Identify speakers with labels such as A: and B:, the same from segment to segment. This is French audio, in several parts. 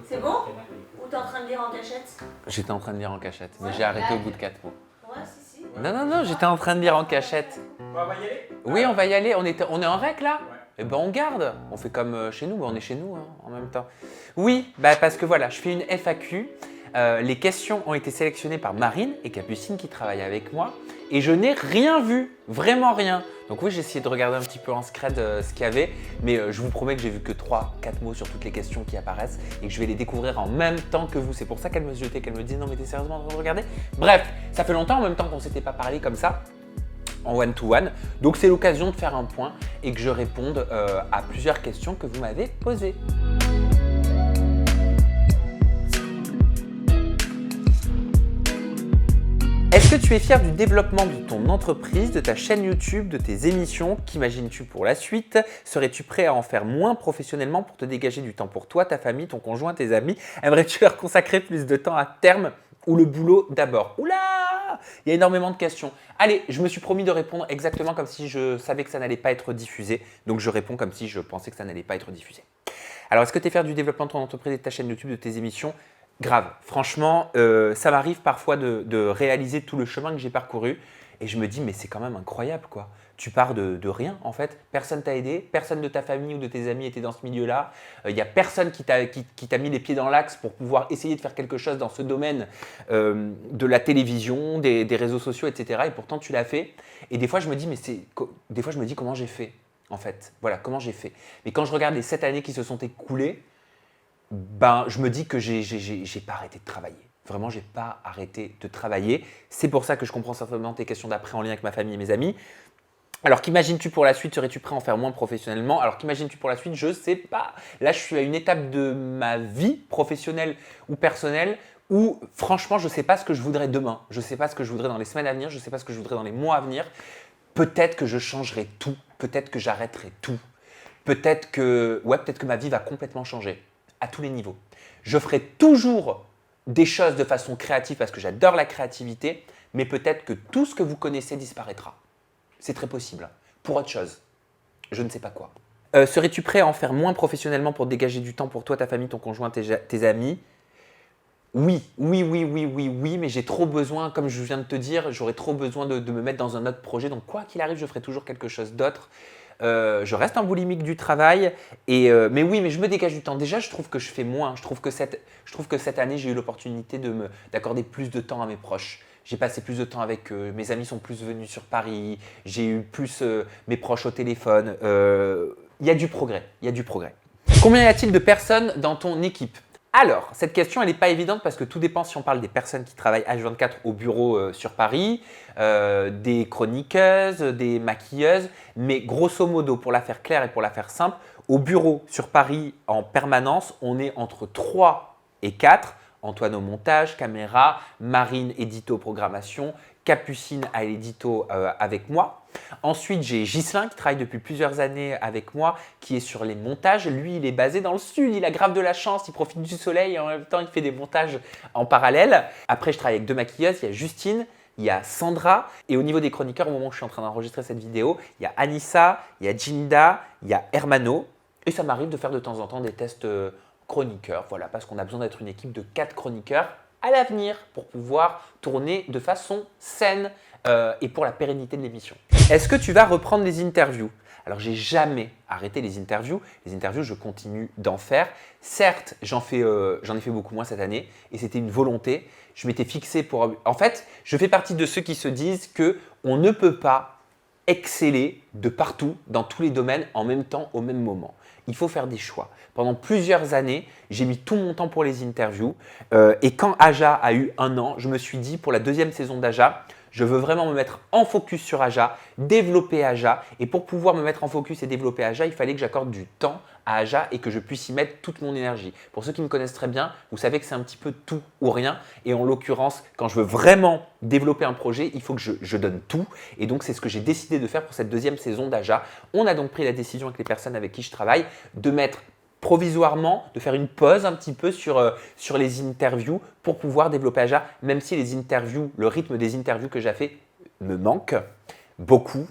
A: C'est bon? Ou t'es en train de lire en cachette?
B: J'étais en train de lire en cachette, mais
A: Ouais,
B: j'ai arrêté au
A: blague.
B: bout de 4 mots.
A: Ouais, si.
B: Non, j'étais en train de lire en cachette.
C: On va y aller?
B: Oui, on va y aller. On est en règle là?
C: Ouais.
B: Eh ben on garde. On fait comme chez nous, on est chez nous hein, en même temps. Oui, parce que voilà, je fais une FAQ. Les questions ont été sélectionnées par Marine et Capucine qui travaillent avec moi et je n'ai rien vu, vraiment rien. Donc oui, j'ai essayé de regarder un petit peu en scred ce qu'il y avait, mais je vous promets que j'ai vu que 3-4 mots sur toutes les questions qui apparaissent et que je vais les découvrir en même temps que vous. C'est pour ça qu'elle me jetait, qu'elle me disait non mais t'es sérieusement en train de regarder? Bref, ça fait longtemps en même temps qu'on ne s'était pas parlé comme ça en one-to-one. Donc c'est l'occasion de faire un point et que je réponde à plusieurs questions que vous m'avez posées. Est-ce que tu es fier du développement de ton entreprise, de ta chaîne YouTube, de tes émissions? Qu'imagines-tu pour la suite? Serais-tu prêt à en faire moins professionnellement pour te dégager du temps pour toi, ta famille, ton conjoint, tes amis? Aimerais-tu leur consacrer plus de temps à terme ou le boulot d'abord? Oula! Il y a énormément de questions. Allez, je me suis promis de répondre exactement comme si je savais que ça n'allait pas être diffusé. Donc je réponds comme si je pensais que ça n'allait pas être diffusé. Alors, est-ce que tu es fier du développement de ton entreprise et de ta chaîne YouTube, de tes émissions? Grave. Franchement, ça m'arrive parfois de réaliser tout le chemin que j'ai parcouru et je me dis, mais c'est quand même incroyable quoi. Tu pars de rien en fait. Personne t'a aidé, personne de ta famille ou de tes amis était dans ce milieu-là. Il n'y a personne qui t'a mis les pieds dans l'axe pour pouvoir essayer de faire quelque chose dans ce domaine de la télévision, des réseaux sociaux, etc. Et pourtant, tu l'as fait. Et des fois, je me dis, des fois, je me dis comment j'ai fait en fait. Voilà, comment j'ai fait. Mais quand je regarde les 7 années qui se sont écoulées, je me dis que j'ai pas arrêté de travailler. Vraiment, j'ai pas arrêté de travailler. C'est pour ça que je comprends certainement tes questions d'après en lien avec ma famille et mes amis. Alors, qu'imagines-tu pour la suite? Serais-tu prêt à en faire moins professionnellement? Alors, qu'imagines-tu pour la suite? Je sais pas. Là, je suis à une étape de ma vie professionnelle ou personnelle où, franchement, je sais pas ce que je voudrais demain. Je sais pas ce que je voudrais dans les semaines à venir. Je sais pas ce que je voudrais dans les mois à venir. Peut-être que je changerai tout. Peut-être que j'arrêterai tout. Peut-être que ma vie va complètement changer. À tous les niveaux. Je ferai toujours des choses de façon créative parce que j'adore la créativité, mais peut-être que tout ce que vous connaissez disparaîtra. C'est très possible. Pour autre chose. Je ne sais pas quoi. Serais-tu prêt à en faire moins professionnellement pour dégager du temps pour toi, ta famille, ton conjoint, tes amis? Oui, mais j'ai trop besoin, comme je viens de te dire, j'aurais trop besoin de me mettre dans un autre projet. Donc quoi qu'il arrive, je ferai toujours quelque chose d'autre. Je reste en boulimique du travail, mais oui, mais je me dégage du temps. Déjà, je trouve que je fais moins. Je trouve que cette année, j'ai eu l'opportunité d'accorder plus de temps à mes proches. J'ai passé plus de temps avec eux. Mes amis sont plus venus sur Paris. J'ai eu plus mes proches au téléphone. Il y a du progrès. Combien y a-t-il de personnes dans ton équipe? Alors, cette question, elle n'est pas évidente parce que tout dépend si on parle des personnes qui travaillent H24 au bureau sur Paris, des chroniqueuses, des maquilleuses. Mais grosso modo, pour la faire claire et pour la faire simple, au bureau sur Paris en permanence, on est entre 3 et 4. Antoine au montage, caméra, Marine, édito, programmation, Capucine à l'édito avec moi. Ensuite, j'ai Ghislain qui travaille depuis plusieurs années avec moi, qui est sur les montages. Lui, il est basé dans le sud, il a grave de la chance, il profite du soleil et en même temps, il fait des montages en parallèle. Après, je travaille avec 2 maquilleuses, il y a Justine, il y a Sandra. Et au niveau des chroniqueurs, au moment où je suis en train d'enregistrer cette vidéo, il y a Anissa, il y a Jinda, il y a Hermano. Et ça m'arrive de faire de temps en temps des tests chroniqueurs, voilà, parce qu'on a besoin d'être une équipe de 4 chroniqueurs à l'avenir pour pouvoir tourner de façon saine et pour la pérennité de l'émission. Est-ce que tu vas reprendre les interviews? Alors, j'ai jamais arrêté les interviews. Les interviews, je continue d'en faire. Certes, j'en ai fait beaucoup moins cette année et c'était une volonté. Je m'étais fixé pour… En fait, je fais partie de ceux qui se disent qu'on ne peut pas exceller de partout, dans tous les domaines, en même temps, au même moment. Il faut faire des choix. Pendant plusieurs années, j'ai mis tout mon temps pour les interviews. Et quand Aja a eu 1 an, je me suis dit, pour la 2e saison d'Aja, je veux vraiment me mettre en focus sur Aja, développer Aja. Et pour pouvoir me mettre en focus et développer Aja, il fallait que j'accorde du temps à Aja et que je puisse y mettre toute mon énergie. Pour ceux qui me connaissent très bien, vous savez que c'est un petit peu tout ou rien. Et en l'occurrence, quand je veux vraiment développer un projet, il faut que je donne tout. Et donc, c'est ce que j'ai décidé de faire pour cette 2e saison d'Aja. On a donc pris la décision avec les personnes avec qui je travaille de mettre provisoirement, de faire une pause un petit peu sur les interviews pour pouvoir développer Aja, même si les interviews, le rythme des interviews que j'ai fait me manque beaucoup.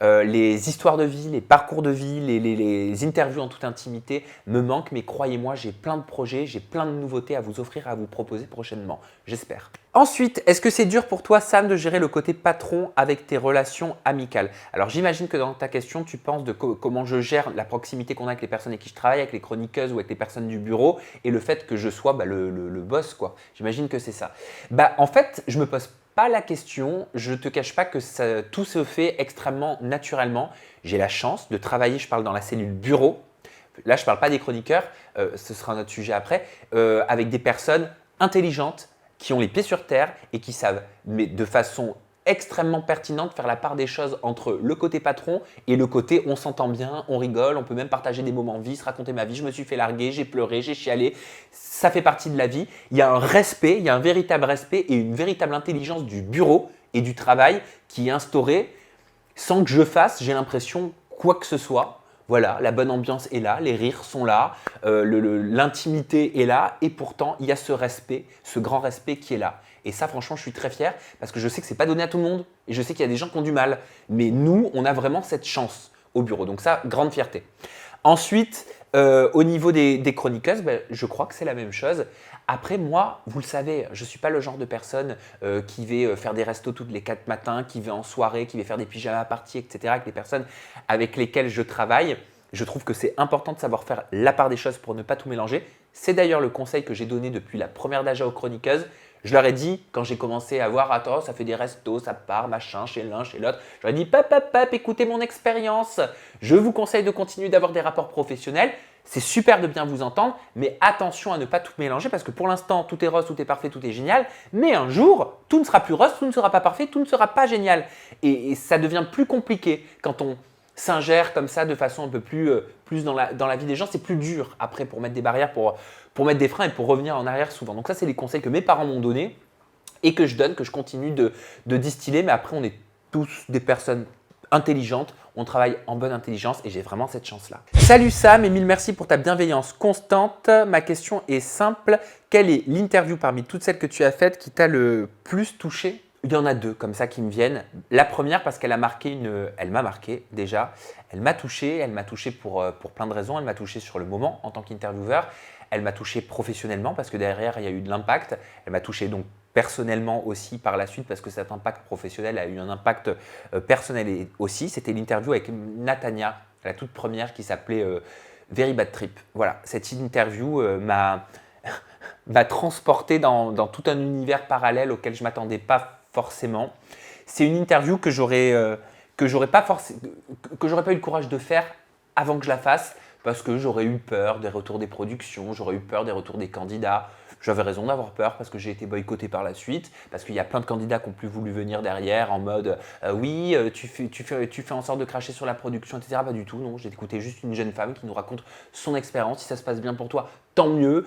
B: les histoires de vie, les parcours de vie, les interviews en toute intimité me manquent, mais croyez-moi, j'ai plein de projets, j'ai plein de nouveautés à vous offrir, à vous proposer prochainement, j'espère. Ensuite, est-ce que c'est dur pour toi, Sam, de gérer le côté patron avec tes relations amicales? Alors, j'imagine que dans ta question, tu penses de comment je gère la proximité qu'on a avec les personnes avec qui je travaille, avec les chroniqueuses ou avec les personnes du bureau et le fait que je sois le boss, quoi. J'imagine que c'est ça. En fait, je me pose pas la question. Je te cache pas que tout se fait extrêmement naturellement. J'ai la chance de travailler, je parle dans la cellule bureau. Là, je ne parle pas des chroniqueurs, ce sera un autre sujet après, avec des personnes intelligentes qui ont les pieds sur terre et qui savent, mais de façon extrêmement pertinente, faire la part des choses entre le côté patron et le côté on s'entend bien, on rigole, on peut même partager des moments vie, se raconter ma vie, je me suis fait larguer, j'ai pleuré, j'ai chialé, ça fait partie de la vie. Il y a un respect, il y a un véritable respect et une véritable intelligence du bureau et du travail qui est instaurée sans que je fasse, j'ai l'impression, quoi que ce soit. Voilà, la bonne ambiance est là, les rires sont là, l'intimité est là et pourtant il y a ce respect, ce grand respect qui est là. Et ça, franchement, je suis très fier parce que je sais que ce n'est pas donné à tout le monde et je sais qu'il y a des gens qui ont du mal. Mais nous, on a vraiment cette chance au bureau. Donc ça, grande fierté. Ensuite, au niveau des chroniqueuses, je crois que c'est la même chose. Après, moi, vous le savez, je ne suis pas le genre de personne qui va faire des restos toutes les 4 matins, qui va en soirée, qui va faire des pyjamas parties, etc. avec les personnes avec lesquelles je travaille. Je trouve que c'est important de savoir faire la part des choses pour ne pas tout mélanger. C'est d'ailleurs le conseil que j'ai donné depuis la première d'âge aux chroniqueuses. Je leur ai dit, quand j'ai commencé à voir, attends, ça fait des restos, ça part, machin, chez l'un, chez l'autre. Je leur ai dit, pap, écoutez mon expérience. Je vous conseille de continuer d'avoir des rapports professionnels. C'est super de bien vous entendre, mais attention à ne pas tout mélanger parce que pour l'instant, tout est rose, tout est parfait, tout est génial. Mais un jour, tout ne sera plus rose, tout ne sera pas parfait, tout ne sera pas génial. Et ça devient plus compliqué quand on s'ingère comme ça de façon un peu plus dans la vie des gens. C'est plus dur après pour mettre des barrières, pour mettre des freins et pour revenir en arrière souvent. Donc ça, c'est les conseils que mes parents m'ont donnés et que je donne, que je continue de distiller. Mais après, on est tous des personnes intelligentes, on travaille en bonne intelligence et j'ai vraiment cette chance-là. Salut Sam et mille merci pour ta bienveillance constante. Ma question est simple. Quelle est l'interview parmi toutes celles que tu as faites qui t'a le plus touché? Il y en a deux comme ça qui me viennent. La première parce qu'elle m'a marqué déjà. Elle m'a touché pour plein de raisons. Elle m'a touché sur le moment en tant qu'intervieweur. Elle m'a touché professionnellement parce que derrière, il y a eu de l'impact. Elle m'a touché donc personnellement aussi par la suite parce que cet impact professionnel a eu un impact personnel aussi. C'était l'interview avec Natania, la toute première qui s'appelait Very Bad Trip. Voilà, cette interview m'a transporté dans tout un univers parallèle auquel je ne m'attendais pas forcément. C'est une interview que j'aurais pas eu le courage de faire avant que je la fasse parce que j'aurais eu peur des retours des productions, j'aurais eu peur des retours des candidats. J'avais raison d'avoir peur parce que j'ai été boycotté par la suite, parce qu'il y a plein de candidats qui n'ont plus voulu venir derrière en mode oui, tu fais en sorte de cracher sur la production, etc. Pas du tout, non. J'ai écouté juste une jeune femme qui nous raconte son expérience. Si ça se passe bien pour toi, tant mieux.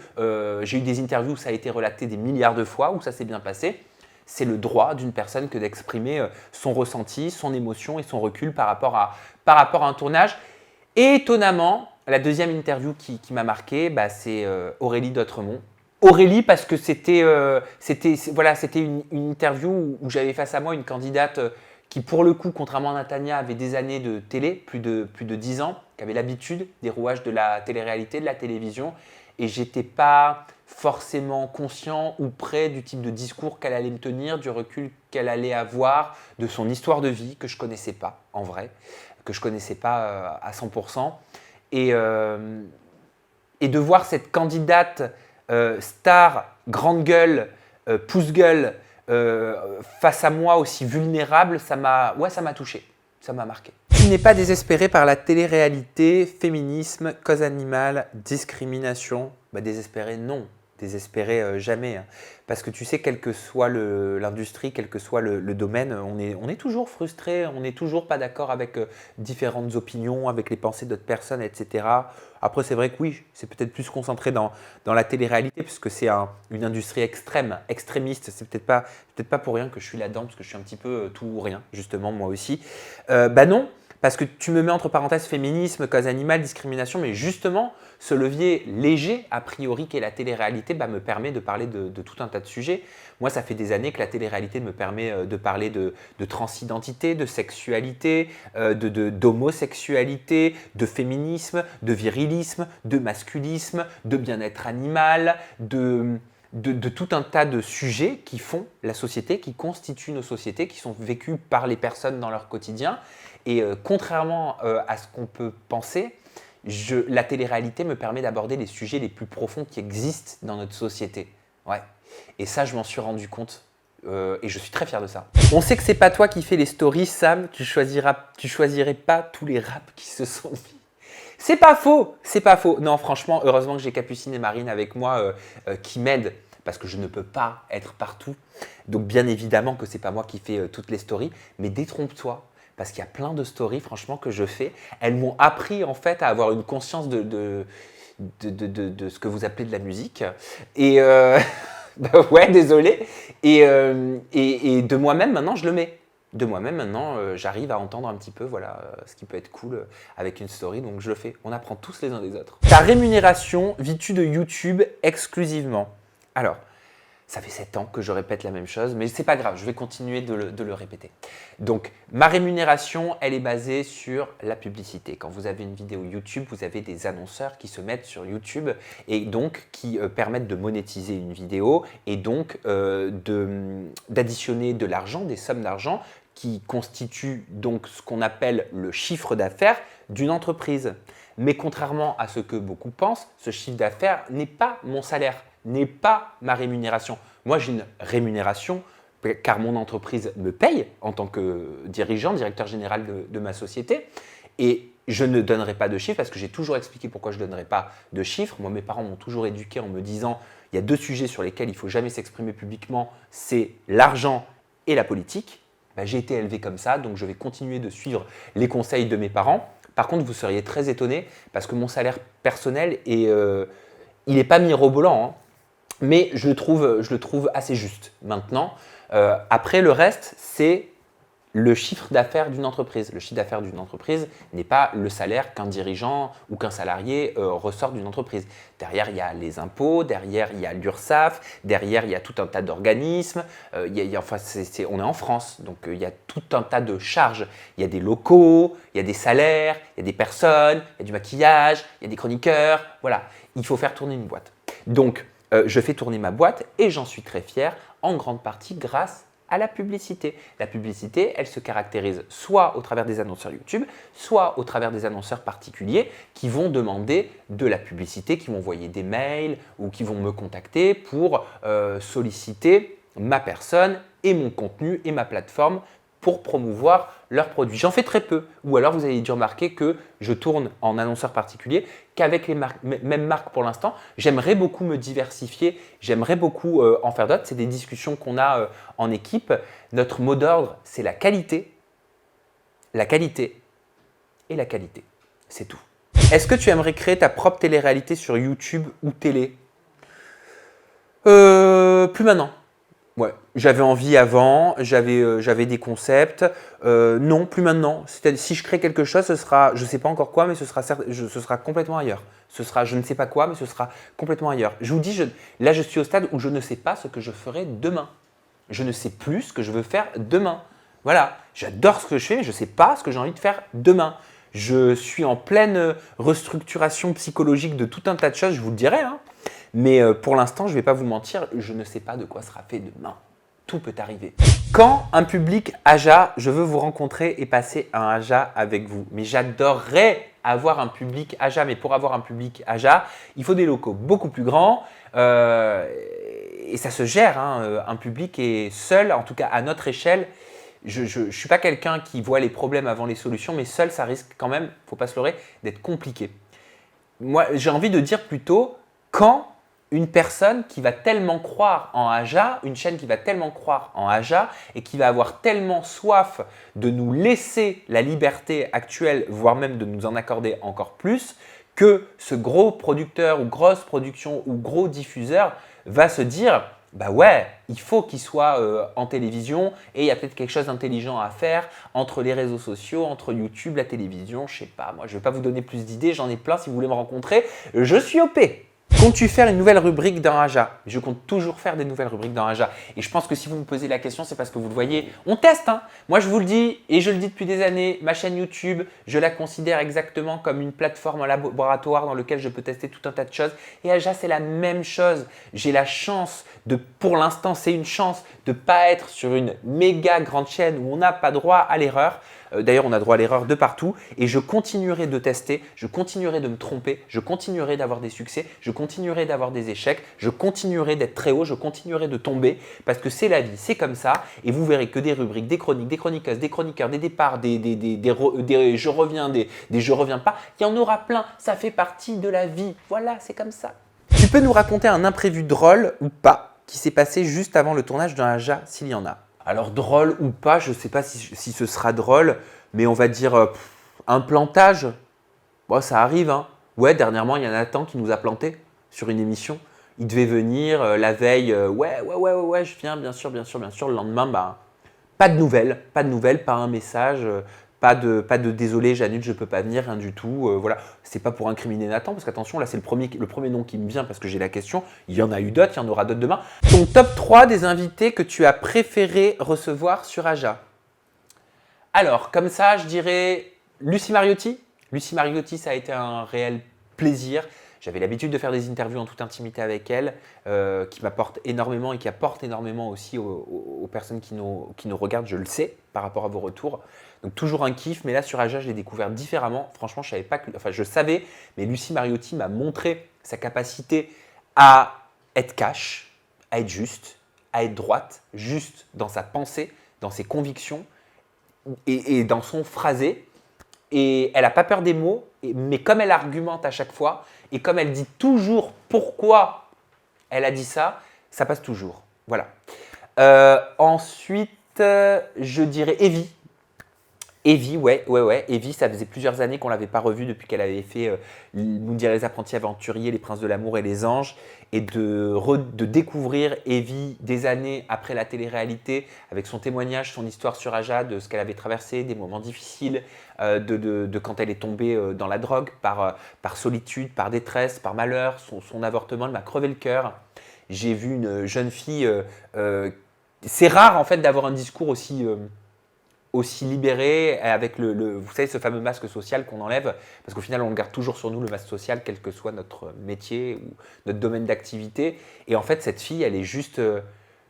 B: J'ai eu des interviews où ça a été relaté des milliards de fois, où ça s'est bien passé. C'est le droit d'une personne que d'exprimer son ressenti, son émotion et son recul par rapport à un tournage. Et étonnamment, la deuxième interview qui m'a marqué, c'est Aurélie d'Autremont. Aurélie parce que c'était une interview où j'avais face à moi une candidate qui pour le coup, contrairement à Natania, avait des années de télé, plus de 10 ans, qui avait l'habitude des rouages de la télé-réalité, de la télévision et j'étais pas forcément conscient ou près du type de discours qu'elle allait me tenir, du recul qu'elle allait avoir, de son histoire de vie que je connaissais pas en vrai, que je connaissais pas à 100%. Et de voir cette candidate star, grande gueule, pouce-gueule, face à moi aussi vulnérable, ça m'a touché, ça m'a marqué. Tu n'es pas désespéré par la télé-réalité, féminisme, cause animale, discrimination? Désespéré, non. Désespéré, jamais. Parce que tu sais, quelle que soit l'industrie, quel que soit le domaine, on est toujours frustré, on n'est toujours pas d'accord avec différentes opinions, avec les pensées d'autres personnes, etc. Après, c'est vrai que oui, c'est peut-être plus concentré dans la télé-réalité, puisque c'est une industrie extrémiste. C'est peut-être pas pour rien que je suis là-dedans, parce que je suis un petit peu tout ou rien, justement, moi aussi. Non. Parce que tu me mets entre parenthèses féminisme, cause animale, discrimination, mais justement, ce levier léger, a priori, qu'est la télé-réalité, me permet de parler de tout un tas de sujets. Moi, ça fait des années que la télé-réalité me permet de parler de transidentité, de sexualité, d'homosexualité, de féminisme, de virilisme, de masculisme, de bien-être animal, de tout un tas de sujets qui font la société, qui constituent nos sociétés, qui sont vécus par les personnes dans leur quotidien. Et contrairement à ce qu'on peut penser, la télé-réalité me permet d'aborder les sujets les plus profonds qui existent dans notre société. Ouais. Et ça, je m'en suis rendu compte et je suis très fier de ça. On sait que c'est pas toi qui fais les stories, Sam. Tu choisirais pas tous les raps qui se sont mis. C'est pas faux, c'est pas faux. Non, franchement, heureusement que j'ai Capucine et Marine avec moi qui m'aident parce que je ne peux pas être partout. Donc bien évidemment que c'est pas moi qui fais toutes les stories, mais détrompe-toi. Parce qu'il y a plein de stories, franchement, que je fais. Elles m'ont appris, en fait, à avoir une conscience de ce que vous appelez de la musique. Et ouais, désolé. Et de moi-même, maintenant, je le mets. De moi-même, maintenant, j'arrive à entendre un petit peu, voilà, ce qui peut être cool avec une story. Donc, je le fais. On apprend tous les uns des autres. Ta rémunération, vis-tu de YouTube exclusivement? Alors, ça fait 7 ans que je répète la même chose, mais c'est pas grave, je vais continuer de le répéter. Donc, ma rémunération, elle est basée sur la publicité. Quand vous avez une vidéo YouTube, vous avez des annonceurs qui se mettent sur YouTube et donc qui permettent de monétiser une vidéo et donc d'additionner de l'argent, des sommes d'argent qui constituent donc ce qu'on appelle le chiffre d'affaires d'une entreprise. Mais contrairement à ce que beaucoup pensent, ce chiffre d'affaires n'est pas mon salaire, n'est pas ma rémunération. Moi, j'ai une rémunération car mon entreprise me paye en tant que dirigeant, directeur général de ma société. Et je ne donnerai pas de chiffres parce que j'ai toujours expliqué pourquoi je ne donnerai pas de chiffres. Moi, mes parents m'ont toujours éduqué en me disant il y a 2 sujets sur lesquels il ne faut jamais s'exprimer publiquement, c'est l'argent et la politique. J'ai été élevé comme ça, donc je vais continuer de suivre les conseils de mes parents. Par contre, vous seriez très étonné parce que mon salaire personnel, il n'est pas mirobolant, hein, mais je le trouve assez juste. Maintenant, après, le reste, c'est le chiffre d'affaires d'une entreprise. Le chiffre d'affaires d'une entreprise n'est pas le salaire qu'un dirigeant ou qu'un salarié ressort d'une entreprise. Derrière, il y a les impôts, derrière, il y a l'URSSAF, derrière, il y a tout un tas d'organismes. On est en France, donc il y a tout un tas de charges. Il y a des locaux, il y a des salaires, il y a des personnes, il y a du maquillage, il y a des chroniqueurs. Voilà, il faut faire tourner une boîte. Donc, je fais tourner ma boîte et j'en suis très fier, en grande partie grâce à la publicité. La publicité, elle se caractérise soit au travers des annonceurs YouTube, soit au travers des annonceurs particuliers qui vont demander de la publicité, qui vont envoyer des mails ou qui vont me contacter pour solliciter ma personne et mon contenu et ma plateforme pour promouvoir leurs produits. J'en fais très peu. Ou alors, vous avez dû remarquer que je tourne en annonceur particulier, qu'avec les mêmes marques pour l'instant. J'aimerais beaucoup me diversifier, j'aimerais beaucoup en faire d'autres. C'est des discussions qu'on a en équipe. Notre mot d'ordre, c'est la qualité et la qualité. C'est tout. Est-ce que tu aimerais créer ta propre télé-réalité sur YouTube ou télé? Plus maintenant. Ouais, j'avais envie avant, j'avais des concepts. Non, plus maintenant. C'est-à-dire, si je crée quelque chose, ce sera, je ne sais pas encore quoi, mais ce sera complètement ailleurs. Ce sera, je ne sais pas quoi, mais ce sera complètement ailleurs. Je vous dis, là, je suis au stade où je ne sais pas ce que je ferai demain. Je ne sais plus ce que je veux faire demain. Voilà, j'adore ce que je fais, mais je ne sais pas ce que j'ai envie de faire demain. Je suis en pleine restructuration psychologique de tout un tas de choses, je vous le dirai, hein. Mais pour l'instant, je ne vais pas vous mentir, je ne sais pas de quoi sera fait demain. Tout peut arriver. Quand un public AJA, je veux vous rencontrer et passer un AJA avec vous. Mais j'adorerais avoir un public AJA. Mais pour avoir un public AJA, il faut des locaux beaucoup plus grands. Et ça se gère, hein. Un public est seul, en tout cas à notre échelle. Je ne suis pas quelqu'un qui voit les problèmes avant les solutions, mais seul, ça risque quand même, il ne faut pas se leurrer, d'être compliqué. Moi, j'ai envie de dire plutôt quand une personne qui va tellement croire en AJA, une chaîne qui va tellement croire en AJA et qui va avoir tellement soif de nous laisser la liberté actuelle, voire même de nous en accorder encore plus, que ce gros producteur ou grosse production ou gros diffuseur va se dire Bah ouais, il faut qu'il soit en télévision et il y a peut-être quelque chose d'intelligent à faire entre les réseaux sociaux, entre YouTube, la télévision, je sais pas. Moi, je vais pas vous donner plus d'idées, j'en ai plein si vous voulez me rencontrer. Je suis OP. Comptes-tu faire une nouvelle rubrique dans Aja? Je compte toujours faire des nouvelles rubriques dans Aja. Et je pense que si vous me posez la question, c'est parce que vous le voyez. On teste, hein. Moi, je vous le dis, et je le dis depuis des années, ma chaîne YouTube, je la considère exactement comme une plateforme, un laboratoire dans lequel je peux tester tout un tas de choses. Et Aja, c'est la même chose. J'ai la chance pour l'instant, c'est une chance de ne pas être sur une méga grande chaîne où on n'a pas droit à l'erreur. D'ailleurs, on a droit à l'erreur de partout et je continuerai de tester, je continuerai de me tromper, je continuerai d'avoir des succès, je continuerai d'avoir des échecs, je continuerai d'être très haut, je continuerai de tomber parce que c'est la vie, c'est comme ça et vous verrez que des rubriques, des chroniques, des chroniqueuses, des chroniqueurs, des départs, des je reviens, des je reviens pas, il y en aura plein, ça fait partie de la vie, voilà, c'est comme ça. Tu peux nous raconter un imprévu drôle ou pas qui s'est passé juste avant le tournage d'un Aja s'il y en a? Alors drôle ou pas, je ne sais pas si ce sera drôle, mais on va dire un plantage. Bon, ça arrive, hein. Ouais, dernièrement, il y a Nathan qui nous a planté sur une émission. Il devait venir la veille, ouais, je viens, bien sûr, bien sûr, bien sûr. Le lendemain, bah, pas de nouvelles, pas un message, pas de désolé, j'annule, je ne peux pas venir, rien du tout. Voilà, c'est pas pour incriminer Nathan, parce qu'attention, là, c'est le premier nom qui me vient parce que j'ai la question. Il y en a eu d'autres, il y en aura d'autres demain. Ton top 3 des invités que tu as préféré recevoir sur Aja. Alors, comme ça, je dirais Lucie Mariotti. Lucie Mariotti, ça a été un réel plaisir. J'avais l'habitude de faire des interviews en toute intimité avec elle, qui m'apportent énormément et qui apportent énormément aussi aux personnes qui nous regardent, je le sais, par rapport à vos retours. Donc toujours un kiff, mais là sur Aja, je l'ai découvert différemment. Franchement, je savais pas enfin je savais, mais Lucie Mariotti m'a montré sa capacité à être cash, à être juste, à être droite, juste dans sa pensée, dans ses convictions et dans son phrasé. Et elle n'a pas peur des mots, mais comme elle argumente à chaque fois, et comme elle dit toujours pourquoi elle a dit ça, ça passe toujours. Voilà. Ensuite, je dirais Evie. Evie, ouais. Evie, ça faisait plusieurs années qu'on ne l'avait pas revue depuis qu'elle avait fait Moundir les apprentis aventuriers, les princes de l'amour et les anges. Et de découvrir Evie des années après la télé-réalité, avec son témoignage, son histoire sur Aja, de ce qu'elle avait traversé, des moments difficiles, de quand elle est tombée dans la drogue, par solitude, par détresse, par malheur, son avortement, elle m'a crevé le cœur. J'ai vu une jeune fille. C'est rare en fait d'avoir un discours aussi libéré avec vous savez, ce fameux masque social qu'on enlève, parce qu'au final, on le garde toujours sur nous, le masque social, quel que soit notre métier ou notre domaine d'activité. Et en fait, cette fille, elle est juste,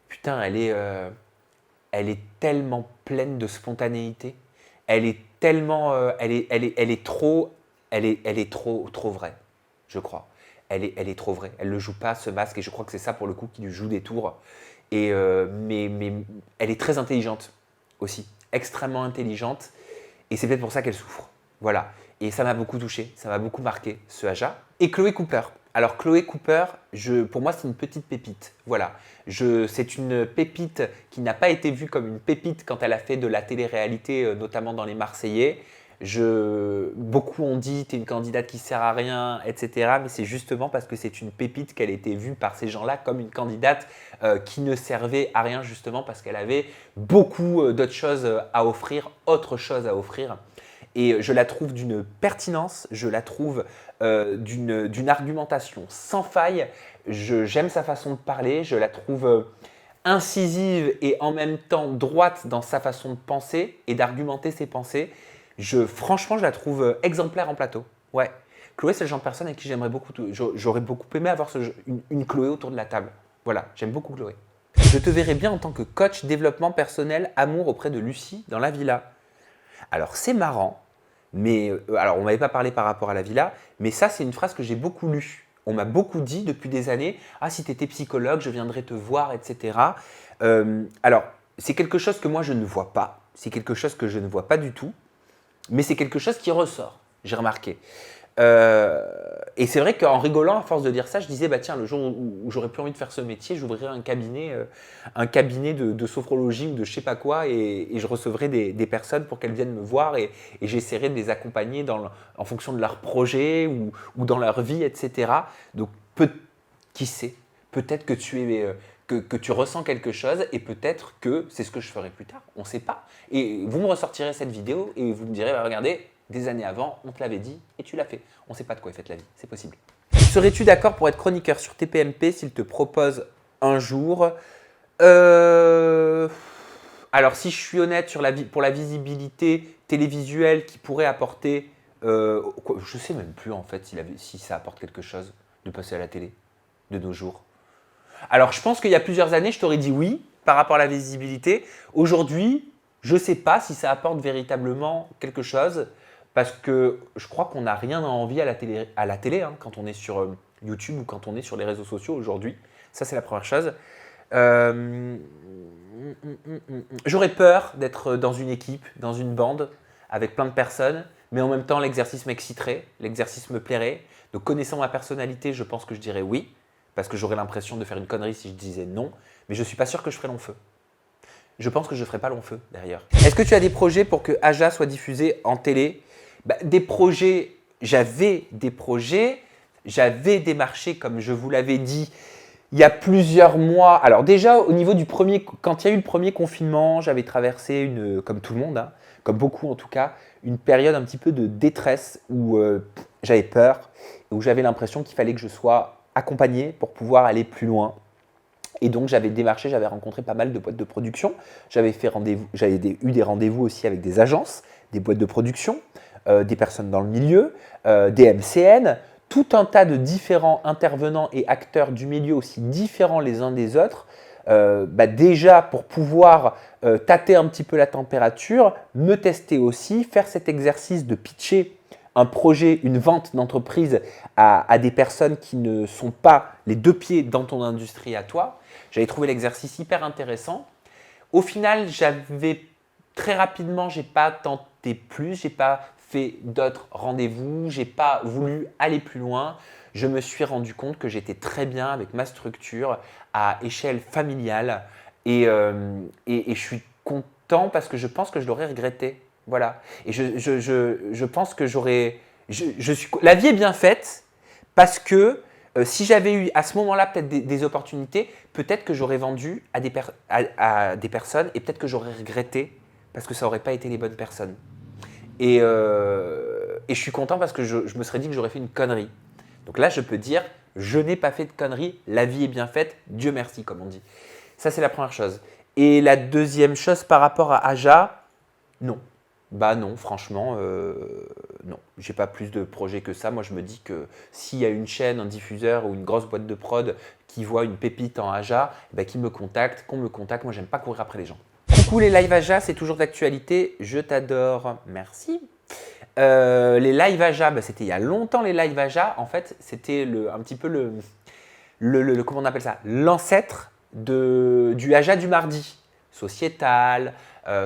B: putain, elle est tellement pleine de spontanéité. Elle est tellement, elle est trop vraie, je crois. Elle est trop vraie. Elle ne joue pas ce masque et je crois que c'est ça pour le coup qui lui joue des tours. Et, mais elle est très intelligente aussi, extrêmement intelligente et c'est peut-être pour ça qu'elle souffre. Voilà. Et ça m'a beaucoup touché, ça m'a beaucoup marqué ce Aja. Et Chloé Cooper. Alors Chloé Cooper, pour moi c'est une petite pépite. Voilà. C'est une pépite qui n'a pas été vue comme une pépite quand elle a fait de la télé-réalité, notamment dans Les Marseillais. Beaucoup ont dit t'es une candidate qui sert à rien, etc. Mais c'est justement parce que c'est une pépite qu'elle était vue par ces gens-là comme une candidate qui ne servait à rien, justement parce qu'elle avait beaucoup d'autres choses à offrir, autre chose à offrir. Et je la trouve d'une pertinence, je la trouve d'une argumentation sans faille. J'aime sa façon de parler, je la trouve incisive et en même temps droite dans sa façon de penser et d'argumenter ses pensées. Franchement, je la trouve exemplaire en plateau. Ouais. Chloé, c'est le genre de personne avec qui j'aurais beaucoup aimé avoir une Chloé autour de la table. Voilà, j'aime beaucoup Chloé. Je te verrais bien en tant que coach développement personnel amour auprès de Lucie dans la villa. Alors, c'est marrant, mais alors on ne m'avait pas parlé par rapport à la villa, mais ça, c'est une phrase que j'ai beaucoup lue. On m'a beaucoup dit depuis des années, ah, si tu étais psychologue, je viendrais te voir, etc. Alors, c'est quelque chose que moi, je ne vois pas. C'est quelque chose que je ne vois pas du tout. Mais c'est quelque chose qui ressort, j'ai remarqué. Et c'est vrai qu'en rigolant, à force de dire ça, je disais, bah tiens, le jour où j'aurais plus envie de faire ce métier, j'ouvrirais un cabinet de sophrologie ou de je sais pas quoi, et je recevrais des personnes pour qu'elles viennent me voir et j'essaierais de les accompagner en fonction de leur projet ou dans leur vie, etc. Donc, qui sait, peut-être que tu es que tu ressens quelque chose et peut-être que c'est ce que je ferai plus tard. On ne sait pas. Et vous me ressortirez cette vidéo et vous me direz, bah, regardez, des années avant, on te l'avait dit et tu l'as fait. On ne sait pas de quoi est faite la vie, c'est possible. Serais-tu d'accord pour être chroniqueur sur TPMP s'il te propose un jour Alors, si je suis honnête pour la visibilité télévisuelle qui pourrait apporter… je ne sais même plus en fait si ça apporte quelque chose de passer à la télé de nos jours. Alors, je pense qu'il y a plusieurs années, je t'aurais dit oui par rapport à la visibilité. Aujourd'hui, je ne sais pas si ça apporte véritablement quelque chose parce que je crois qu'on n'a rien à envier à la télé quand on est sur YouTube ou quand on est sur les réseaux sociaux aujourd'hui. Ça, c'est la première chose. J'aurais peur d'être dans une équipe, dans une bande, avec plein de personnes, mais en même temps, l'exercice m'exciterait, l'exercice me plairait. Donc, connaissant ma personnalité, je pense que je dirais oui, parce que j'aurais l'impression de faire une connerie si je disais non, mais je ne suis pas sûr que je ferais long feu. Je pense que je ne ferai pas long feu derrière. Est-ce que tu as des projets pour que Aja soit diffusé en télé ? Des projets, j'avais démarché, comme je vous l'avais dit, il y a plusieurs mois. Alors déjà, au niveau du quand il y a eu le premier confinement, j'avais traversé, comme tout le monde, comme beaucoup en tout cas, une période un petit peu de détresse où j'avais peur, où j'avais l'impression qu'il fallait que je sois accompagné pour pouvoir aller plus loin. Et donc, j'avais démarché, j'avais rencontré pas mal de boîtes de production. J'avais eu des rendez-vous aussi avec des agences, des boîtes de production, des personnes dans le milieu, des MCN, tout un tas de différents intervenants et acteurs du milieu aussi différents les uns des autres. Déjà, pour pouvoir tâter un petit peu la température, me tester aussi, faire cet exercice de pitcher un projet, une vente d'entreprise à des personnes qui ne sont pas les deux pieds dans ton industrie à toi. J'avais trouvé l'exercice hyper intéressant. Au final, très rapidement, je n'ai pas tenté plus, je n'ai pas fait d'autres rendez-vous, je n'ai pas voulu aller plus loin. Je me suis rendu compte que j'étais très bien avec ma structure à échelle familiale et je suis content parce que je pense que je l'aurais regretté. Voilà. Et je pense que la vie est bien faite parce que si j'avais eu à ce moment-là peut-être des opportunités, peut-être que j'aurais vendu à des personnes et peut-être que j'aurais regretté parce que ça n'aurait pas été les bonnes personnes. Et je suis content parce que je me serais dit que j'aurais fait une connerie. Donc là, je peux dire, je n'ai pas fait de connerie, la vie est bien faite, Dieu merci, comme on dit. Ça, c'est la première chose. Et la deuxième chose par rapport à Aja, non. Non, franchement, non. J'ai pas plus de projets que ça. Moi, je me dis que s'il y a une chaîne, un diffuseur ou une grosse boîte de prod qui voit une pépite en Aja, qu'on me contacte. Moi, j'aime pas courir après les gens. Coucou les lives Aja, c'est toujours d'actualité. Je t'adore. Merci. Les lives Aja, c'était il y a longtemps les lives Aja. En fait, c'était un petit peu comment on appelle ça, l'ancêtre du Aja du mardi. Sociétal,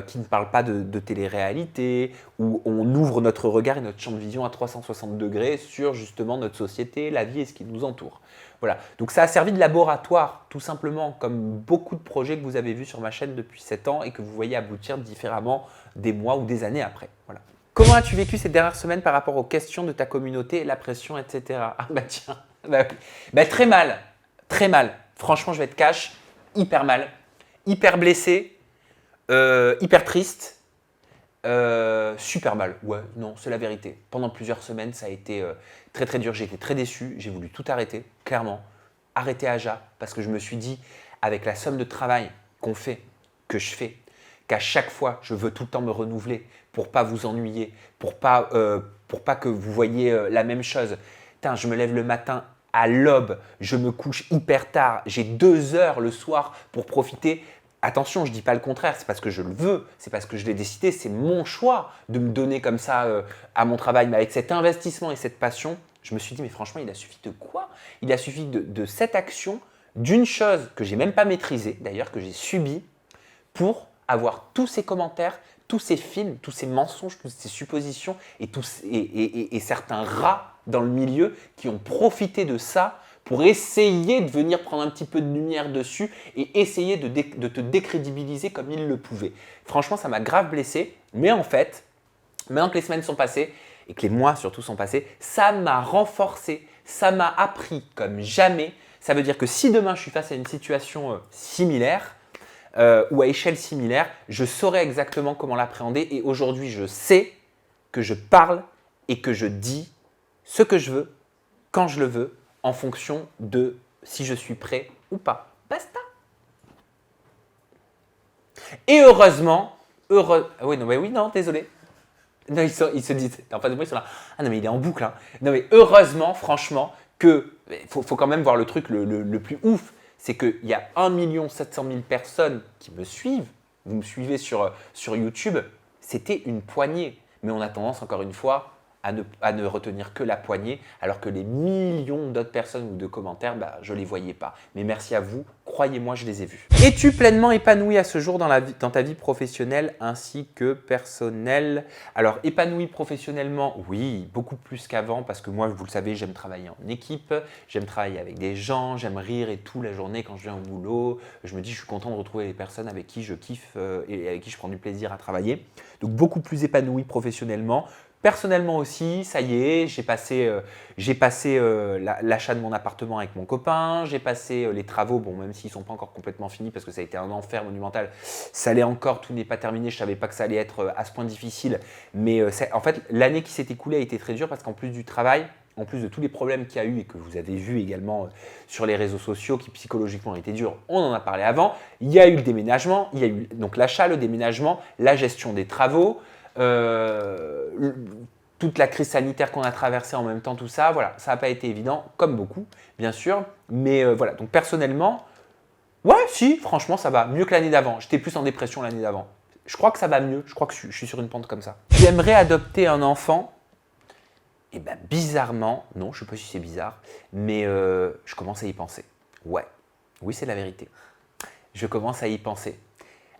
B: qui ne parle pas de télé-réalité, où on ouvre notre regard et notre champ de vision à 360 degrés sur justement notre société, la vie et ce qui nous entoure. Voilà. Donc ça a servi de laboratoire, tout simplement, comme beaucoup de projets que vous avez vus sur ma chaîne depuis 7 ans et que vous voyez aboutir différemment des mois ou des années après. Voilà. Comment as-tu vécu ces dernières semaines par rapport aux questions de ta communauté, la pression, etc. Ah tiens, très mal, très mal. Franchement, je vais être cash, hyper mal, hyper blessé, hyper triste, super mal. Ouais, non, c'est la vérité. Pendant plusieurs semaines, ça a été très très dur. J'ai été très déçu, j'ai voulu tout arrêter, clairement. Arrêter Aja, parce que je me suis dit, avec la somme de travail que je fais, qu'à chaque fois, je veux tout le temps me renouveler pour pas vous ennuyer, pour pas que vous voyiez la même chose. Putain, je me lève le matin à l'aube, je me couche hyper tard, j'ai 2 heures le soir pour profiter. Attention, je ne dis pas le contraire, c'est parce que je le veux, c'est parce que je l'ai décidé, c'est mon choix de me donner comme ça à mon travail. Mais avec cet investissement et cette passion, je me suis dit, mais franchement, il a suffi de quoi ? Il a suffi de cette action, d'une chose que je n'ai même pas maîtrisée, d'ailleurs, que j'ai subie, pour avoir tous ces commentaires, tous ces films, tous ces mensonges, toutes ces suppositions et certains rats dans le milieu qui ont profité de ça pour essayer de venir prendre un petit peu de lumière dessus et essayer de te décrédibiliser comme ils le pouvaient. Franchement, ça m'a grave blessé, mais en fait, maintenant que les semaines sont passées et que les mois surtout sont passés, ça m'a renforcé, ça m'a appris comme jamais Ça veut dire que si demain je suis face à une situation similaire ou à échelle similaire, je saurais exactement comment l'appréhender et aujourd'hui je sais que je parle et que je dis ce que je veux, quand je le veux, en fonction de si je suis prêt ou pas. Basta. Et heureusement, oui, non, mais oui, non, désolé. Non, ils se disent, en face de moi, ils sont là. Ah non, mais il est en boucle. Hein. Non, mais heureusement, franchement, que faut quand même voir le truc le plus ouf. C'est qu'il y a 1 700 000 personnes qui me suivent. Vous me suivez sur YouTube. C'était une poignée. Mais on a tendance, encore une fois, à ne retenir que la poignée, alors que les millions d'autres personnes ou de commentaires, je ne les voyais pas. Mais merci à vous, croyez-moi, je les ai vus. Es-tu pleinement épanoui à ce jour dans ta vie professionnelle ainsi que personnelle? Alors, épanoui professionnellement, oui, beaucoup plus qu'avant, parce que moi, vous le savez, j'aime travailler en équipe, j'aime travailler avec des gens, j'aime rire et tout la journée quand je viens au boulot. Je me dis, je suis content de retrouver les personnes avec qui je kiffe et avec qui je prends du plaisir à travailler. Donc, beaucoup plus épanoui professionnellement. Personnellement aussi, ça y est, j'ai passé l'achat de mon appartement avec mon copain, j'ai passé les travaux, bon même s'ils ne sont pas encore complètement finis parce que ça a été un enfer monumental, ça l'est encore, tout n'est pas terminé, je ne savais pas que ça allait être à ce point difficile, mais en fait l'année qui s'est écoulée a été très dure parce qu'en plus du travail, en plus de tous les problèmes qu'il y a eu et que vous avez vu également sur les réseaux sociaux qui psychologiquement étaient durs, on en a parlé avant, il y a eu le déménagement, il y a eu donc l'achat, le déménagement, la gestion des travaux, toute la crise sanitaire qu'on a traversée en même temps, tout ça, voilà, ça n'a pas été évident, comme beaucoup, bien sûr, mais voilà, donc personnellement, ouais, si, franchement, ça va, mieux que l'année d'avant, j'étais plus en dépression l'année d'avant, je crois que ça va mieux, je crois que je suis sur une pente comme ça. Tu aimerais adopter un enfant? Eh bien, bizarrement, non, je ne sais pas si c'est bizarre, mais je commence à y penser, ouais, oui, c'est la vérité, je commence à y penser.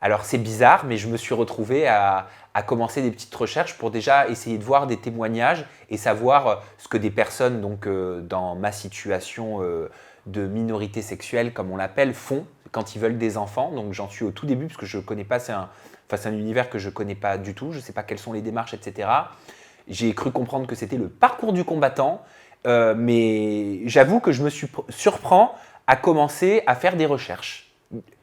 B: Alors c'est bizarre, mais je me suis retrouvé à commencer des petites recherches pour déjà essayer de voir des témoignages et savoir ce que des personnes donc, dans ma situation de minorité sexuelle, comme on l'appelle, font quand ils veulent des enfants. Donc j'en suis au tout début parce que je ne connais pas, c'est un univers que je ne connais pas du tout, je ne sais pas quelles sont les démarches, etc. J'ai cru comprendre que c'était le parcours du combattant, mais j'avoue que je me surprends à commencer à faire des recherches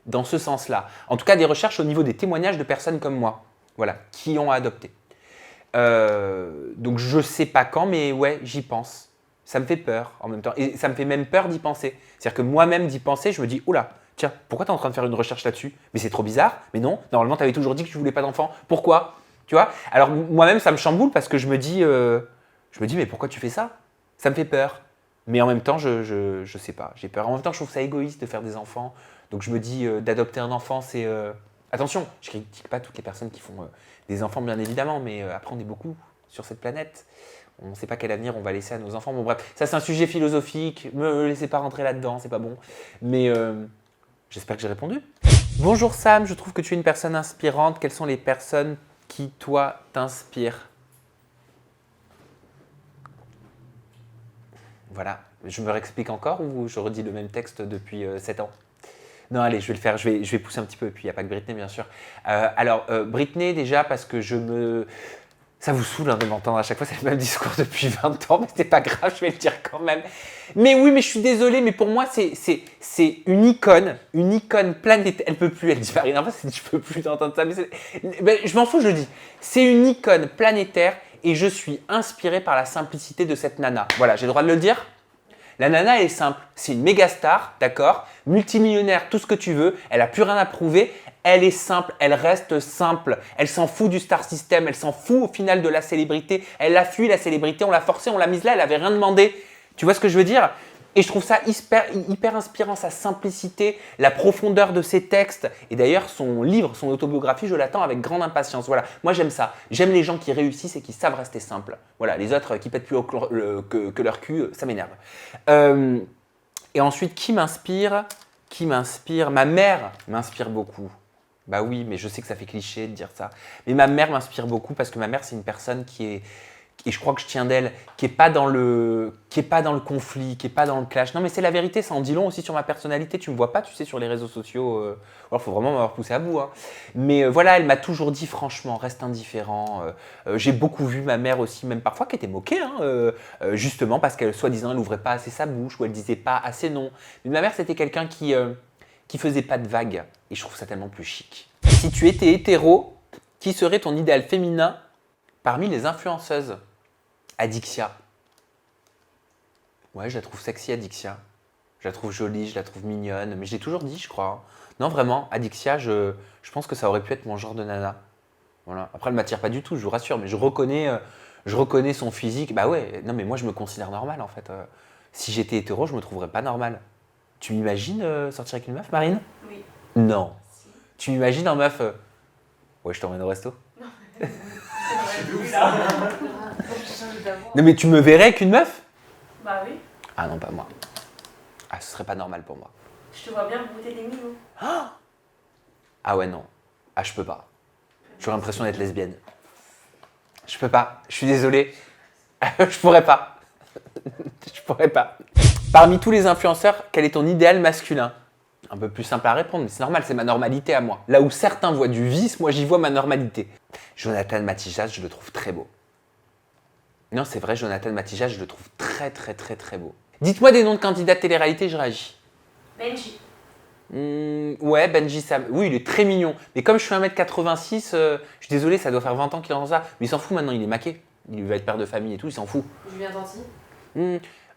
B: dans ce sens-là. En tout cas, des recherches au niveau des témoignages de personnes comme moi, voilà, qui ont adopté. Donc, je ne sais pas quand, mais ouais, j'y pense. Ça me fait peur en même temps. Et ça me fait même peur d'y penser. C'est-à-dire que moi-même d'y penser, je me dis, oula, tiens, pourquoi tu es en train de faire une recherche là-dessus? Mais c'est trop bizarre. Mais non, normalement, tu avais toujours dit que tu ne voulais pas d'enfant. Pourquoi? Tu vois? Alors, moi-même, ça me chamboule parce que je me dis, mais pourquoi tu fais ça? Ça me fait peur. Mais en même temps, je sais pas, j'ai peur. En même temps, je trouve ça égoïste de faire des enfants. Donc je me dis, d'adopter un enfant, c'est… Attention, je ne critique pas toutes les personnes qui font des enfants, bien évidemment, mais après, on est beaucoup sur cette planète. On ne sait pas quel avenir on va laisser à nos enfants. Bon bref, ça c'est un sujet philosophique, me laissez pas rentrer là-dedans, c'est pas bon. Mais j'espère que j'ai répondu. Bonjour Sam, je trouve que tu es une personne inspirante. Quelles sont les personnes qui, toi, t'inspirent? Voilà, je me réexplique encore ou je redis le même texte depuis 7 ans? Non, allez, je vais le faire, je vais pousser un petit peu. Et puis, il n'y a pas que Britney, bien sûr. Britney, déjà, parce que ça vous saoule de m'entendre à chaque fois, c'est le même discours depuis 20 ans, mais c'est pas grave, je vais le dire quand même. Mais oui, mais je suis désolé, mais pour moi, c'est une icône planétaire. Elle peut plus, elle dit Marine, en fait, je peux plus entendre ça, mais je m'en fous, je le dis. C'est une icône planétaire et je suis inspiré par la simplicité de cette nana. Voilà, j'ai le droit de le dire? La nana, elle est simple. C'est une méga star, d'accord? Multimillionnaire, tout ce que tu veux. Elle n'a plus rien à prouver. Elle est simple, elle reste simple. Elle s'en fout du star system, elle s'en fout au final de la célébrité. Elle l'a fui, la célébrité, on l'a forcée, on l'a mise là, elle n'avait rien demandé. Tu vois ce que je veux dire? Et je trouve ça hyper inspirant, sa simplicité, la profondeur de ses textes. Et d'ailleurs, son livre, son autobiographie, je l'attends avec grande impatience. Voilà, moi j'aime ça. J'aime les gens qui réussissent et qui savent rester simples. Voilà, les autres qui pètent plus que leur cul, ça m'énerve. Et ensuite, qui m'inspire? Ma mère m'inspire beaucoup. Bah oui, mais je sais que ça fait cliché de dire ça. Mais ma mère m'inspire beaucoup parce que ma mère, c'est une personne qui et je crois que je tiens d'elle, qui est pas dans le conflit, qui est pas dans le clash. Non mais c'est la vérité, ça en dit long aussi sur ma personnalité. Tu me vois pas, tu sais, sur les réseaux sociaux. Alors faut vraiment m'avoir poussé à bout. Hein. Mais voilà, elle m'a toujours dit franchement, reste indifférent. J'ai beaucoup vu ma mère aussi, même parfois, qui était moquée, hein, justement parce qu'elle, soi-disant, elle ouvrait pas assez sa bouche ou elle disait pas assez non. Mais ma mère, c'était quelqu'un qui faisait pas de vagues. Et je trouve ça tellement plus chic. Si tu étais hétéro, qui serait ton idéal féminin parmi les influenceuses? Adixia. Ouais, je la trouve sexy, Adixia. Je la trouve jolie, je la trouve mignonne. Mais je l'ai toujours dit, je crois. Non, vraiment, Adixia, je pense que ça aurait pu être mon genre de nana. Voilà. Après, elle ne m'attire pas du tout, je vous rassure. Mais je reconnais son physique. Bah ouais, non, mais moi, je me considère normal, en fait. Si j'étais hétéro, je me trouverais pas normal. Tu m'imagines sortir avec une meuf, Marine?
A: Oui.
B: Non.
A: Si.
B: Tu m'imagines en meuf ouais, je t'emmène au resto. Non mais tu me verrais avec une meuf?
A: Bah oui.
B: Ah non, pas moi. Ah, ce serait pas normal pour moi.
A: Je te vois bien goûter des mignons.
B: Ah ouais, non. Ah, je peux pas. J'aurais l'impression d'être lesbienne. Je peux pas. Je suis désolé. Je pourrais pas. Je pourrais pas. Parmi tous les influenceurs, quel est ton idéal masculin? Un peu plus simple à répondre, mais c'est normal, c'est ma normalité à moi. Là où certains voient du vice, moi j'y vois ma normalité. Jonathan Matijas, je le trouve très beau. Non, c'est vrai, Jonathan Matijas, je le trouve très très très très beau. Dites-moi des noms de candidats de télé-réalité, je réagis.
A: Benji.
B: Ouais, Benji Sam. Oui, il est très mignon. Mais comme je suis 1m86, je suis désolé, ça doit faire 20 ans qu'il est dans ça. Mais il s'en fout maintenant, il est maqué. Il va être père de famille et tout, il s'en fout.
C: Julien Tanti.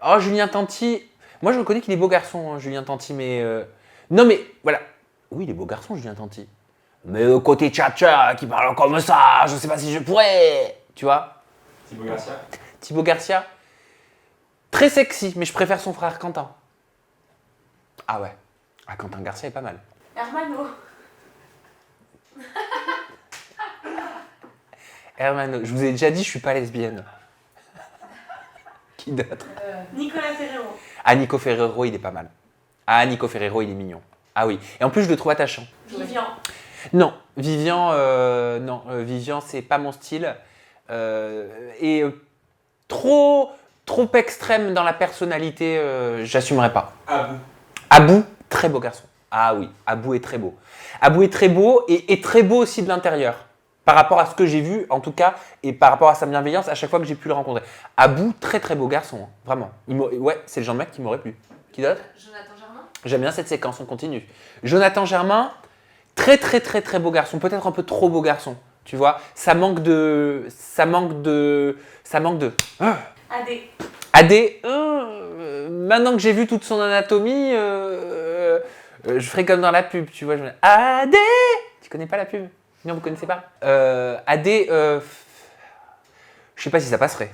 B: Oh, Julien Tanti. Moi, je reconnais qu'il est beau garçon, hein, Julien Tanti, mais... Non, mais voilà. Oui, il est beau garçon, Julien Tanti. Mais côté tcha-tcha, qui parle comme ça, je sais pas si je pourrais. Tu vois?
D: Thibaut Garcia.
B: Thibaut Garcia. Très sexy, mais je préfère son frère Quentin. Ah ouais. Ah, Quentin Garcia est pas mal.
A: Hermano.
B: Hermano, je vous ai déjà dit, je suis pas lesbienne. Qui d'autre?
A: Nicolas Ferrero.
B: Ah, Nico Ferrero, il est pas mal. Ah, Nico Ferrero, il est mignon. Ah oui. Et en plus, je le trouve attachant.
A: Vivian.
B: Non, Vivian, non, Vivian, c'est pas mon style. Trop extrême dans la personnalité, j'assumerais pas.
D: Abou.
B: Abou, très beau garçon. Ah oui, Abou est très beau. Abou est très beau et très beau aussi de l'intérieur. Par rapport à ce que j'ai vu, en tout cas, et par rapport à sa bienveillance, à chaque fois que j'ai pu le rencontrer. Abou, très très beau garçon, hein, vraiment. Ouais, c'est le genre de mec qui m'aurait plu. Qui d'autre?
C: Jonathan Germain.
B: J'aime bien cette séquence, on continue. Jonathan Germain, très très très très beau garçon, peut-être un peu trop beau garçon, tu vois. Ça manque de...
A: Adé.
B: Adé, maintenant que j'ai vu toute son anatomie, je ferai comme dans la pub, tu vois. Adé, tu connais pas la pub? Non, vous connaissez pas? Adé, je sais pas si ça passerait.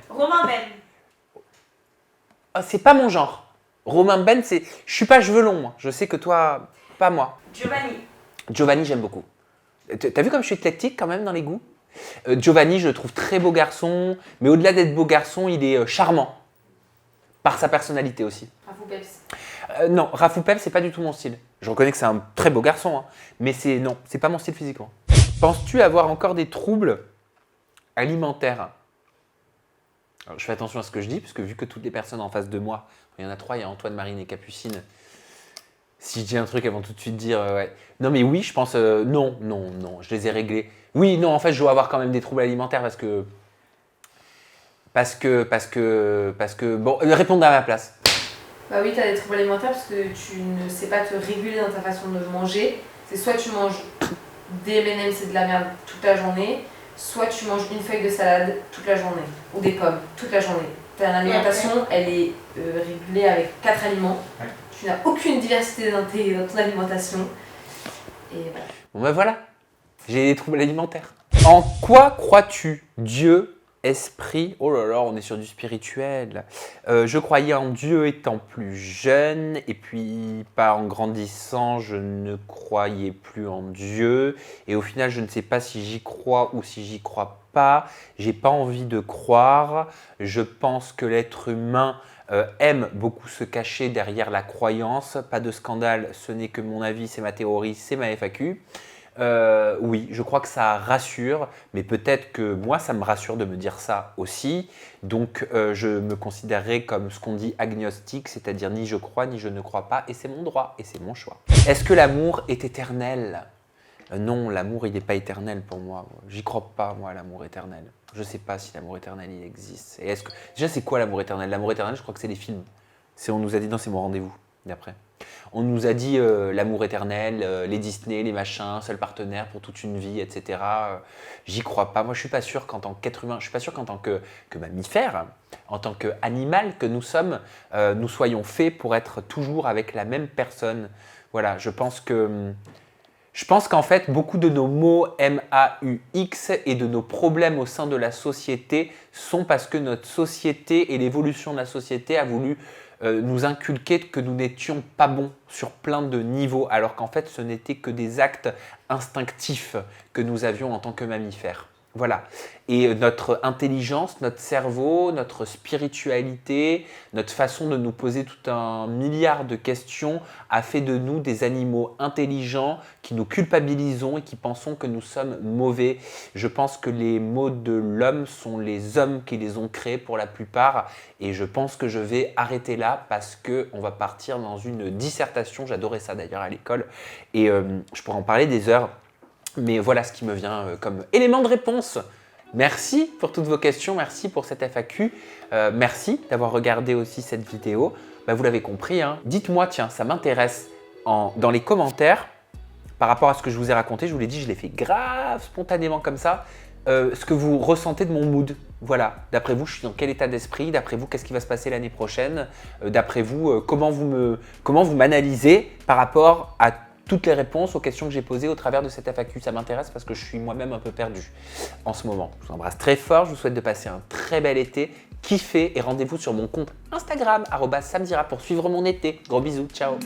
A: Romain Ben.
B: Ah, c'est pas mon genre. Romain Ben, je suis pas cheveux longs, moi. Je sais que toi, pas moi.
A: Giovanni.
B: Giovanni, j'aime beaucoup. T'as vu comme je suis éclectique quand même dans les goûts? Giovanni, je le trouve très beau garçon, mais au-delà d'être beau garçon, il est charmant. Par sa personnalité aussi.
C: Rafou Peps.
B: Non, Rafou Peps, c'est pas du tout mon style. Je reconnais que c'est un très beau garçon, hein, mais c'est pas mon style physiquement. Penses-tu avoir encore des troubles alimentaires? Alors, je fais attention à ce que je dis, parce que vu que toutes les personnes en face de moi, il y en a 3, il y a Antoine, Marine et Capucine. Si je dis un truc, elles vont tout de suite dire ouais. Non, mais oui, je pense non, je les ai réglés. Oui, non, en fait, je dois avoir quand même des troubles alimentaires parce que bon, répondre à ma place.
C: Bah oui, t'as des troubles alimentaires parce que tu ne sais pas te réguler dans ta façon de manger. C'est soit tu manges des M&M's et de la merde toute la journée, soit tu manges une feuille de salade toute la journée, ou des pommes toute la journée. Ta alimentation, elle est régulée avec 4 aliments.
D: Ouais.
C: Tu n'as aucune diversité dans ton alimentation. Et voilà.
B: Bon ben voilà, j'ai des troubles alimentaires. En quoi crois-tu? Dieu, esprit, oh là là, on est sur du spirituel. Je croyais en Dieu étant plus jeune, et puis en grandissant, je ne croyais plus en Dieu. Et au final, je ne sais pas si j'y crois ou si j'y crois pas. J'ai pas envie de croire. Je pense que l'être humain aime beaucoup se cacher derrière la croyance. Pas de scandale, ce n'est que mon avis, c'est ma théorie, c'est ma FAQ. Oui, je crois que ça rassure, mais peut-être que moi, ça me rassure de me dire ça aussi. Donc, je me considérerais comme ce qu'on dit agnostique, c'est-à-dire ni je crois, ni je ne crois pas, et c'est mon droit, et c'est mon choix. Est-ce que l'amour est éternel ? Non, l'amour, il n'est pas éternel pour moi. J'y crois pas, moi, à l'amour éternel. Je ne sais pas si l'amour éternel, il existe. Et déjà, c'est quoi l'amour éternel ? L'amour éternel, je crois que c'est les films. On nous a dit, non, c'est mon rendez-vous, d'après. On nous a dit l'amour éternel, les Disney, les machins, seul partenaire pour toute une vie, etc. J'y crois pas. Moi, je suis pas sûr qu'en tant qu'être humain, je suis pas sûr qu'en tant que mammifère, en tant qu'animal que nous sommes, nous soyons faits pour être toujours avec la même personne. Voilà, je pense qu'en fait, beaucoup de nos maux MAUX et de nos problèmes au sein de la société sont parce que notre société et l'évolution de la société a voulu nous inculquer que nous n'étions pas bons sur plein de niveaux, alors qu'en fait, ce n'étaient que des actes instinctifs que nous avions en tant que mammifères. Voilà. Et notre intelligence, notre cerveau, notre spiritualité, notre façon de nous poser tout un milliard de questions a fait de nous des animaux intelligents qui nous culpabilisons et qui pensons que nous sommes mauvais. Je pense que les maux de l'homme sont les hommes qui les ont créés pour la plupart. Et je pense que je vais arrêter là parce qu'on va partir dans une dissertation. J'adorais ça d'ailleurs à l'école. Et je pourrais en parler des heures. Mais voilà ce qui me vient comme élément de réponse. Merci pour toutes vos questions, merci pour cette FAQ, merci d'avoir regardé aussi cette vidéo. Vous l'avez compris, hein. Dites-moi, tiens, ça m'intéresse dans les commentaires, par rapport à ce que je vous ai raconté, je vous l'ai dit, je l'ai fait grave spontanément comme ça, ce que vous ressentez de mon mood. Voilà, d'après vous, je suis dans quel état d'esprit, d'après vous, qu'est-ce qui va se passer l'année prochaine, d'après vous, comment vous m'analysez par rapport à toutes les réponses aux questions que j'ai posées au travers de cette FAQ. Ça m'intéresse parce que je suis moi-même un peu perdu en ce moment. Je vous embrasse très fort, je vous souhaite de passer un très bel été, kiffez et rendez-vous sur mon compte Instagram @samdira pour suivre mon été. Gros bisous, ciao.